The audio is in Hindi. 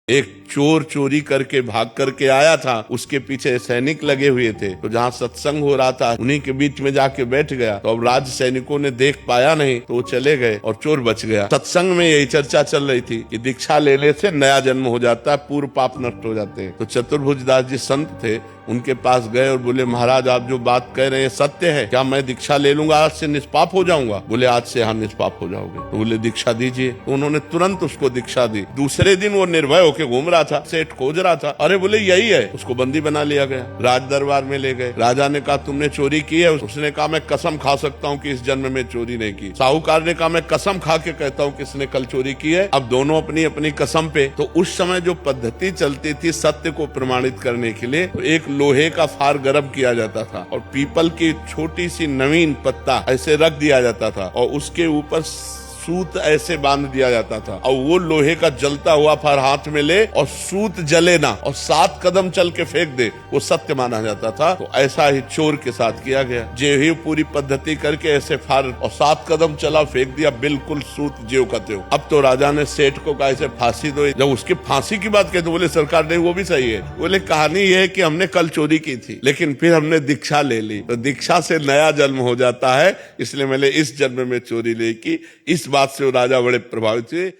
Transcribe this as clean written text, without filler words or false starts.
एक चोर चोरी करके भाग करके आया था, उसके पीछे सैनिक लगे हुए थे, तो जहाँ सत्संग हो रहा था उन्हीं के बीच में जाके बैठ गया। तो अब राज सैनिकों ने देख पाया नहीं तो वो चले गए और चोर बच गया। सत्संग में यही चर्चा चल रही थी कि दीक्षा लेने से नया जन्म हो जाता है, पूर्व पाप नष्ट हो जाते हैं। तो चतुर्भुज दास जी संत थे, उनके पास गए और बोले महाराज आप जो बात कह रहे हैं सत्य है क्या? मैं दीक्षा ले लूंगा, आज से निष्पाप हो जाऊंगा? बोले आज से हाँ निष्पाप हो जाओगे। तो बोले दीक्षा दीजिए। तो उन्होंने तुरंत उसको दीक्षा दी। दूसरे दिन वो निर्भय होकर घूम रहा था, सेठ खोज रहा था, अरे बोले यही है। उसको बंदी बना लिया गया, राज दरबार में ले गए। राजा ने कहा तुमने चोरी की है? उसने कहा मैं कसम खा सकता हूँ कि इस जन्म में चोरी नहीं की। साहूकार ने कहा मैं कसम खा के कहता हूँ किसने कल चोरी की है। अब दोनों अपनी अपनी कसम पे। तो उस समय जो पद्धति चलती थी सत्य को प्रमाणित करने के लिए, तो एक लोहे का फार गरम किया जाता था और पीपल की छोटी सी नवीन पत्ता ऐसे रख दिया जाता था और उसके ऊपर सूत ऐसे बांध दिया जाता था और वो लोहे का जलता हुआ फार हाथ में ले और सूत जले ना और 7 कदम चल के फेंक दे, वो सत्य माना जाता था। तो ऐसा ही चोर के साथ किया गया। जे ही पूरी पद्धति करके ऐसे फार और 7 कदम चला फेंक दिया, बिल्कुल सूत ज्यों का त्यों। अब तो राजा ने सेठ को कहा ऐसे फांसी दो। जब उसकी फांसी की बात कहते बोले सरकार नहीं वो भी सही है। बोले कहानी ये है कि हमने कल चोरी की थी लेकिन फिर हमने दीक्षा ले ली, तो दीक्षा से नया जन्म हो जाता है, इसलिए मैंने इस जन्म में चोरी नहीं की। इस बात से वो राजा बड़े प्रभावित हुए।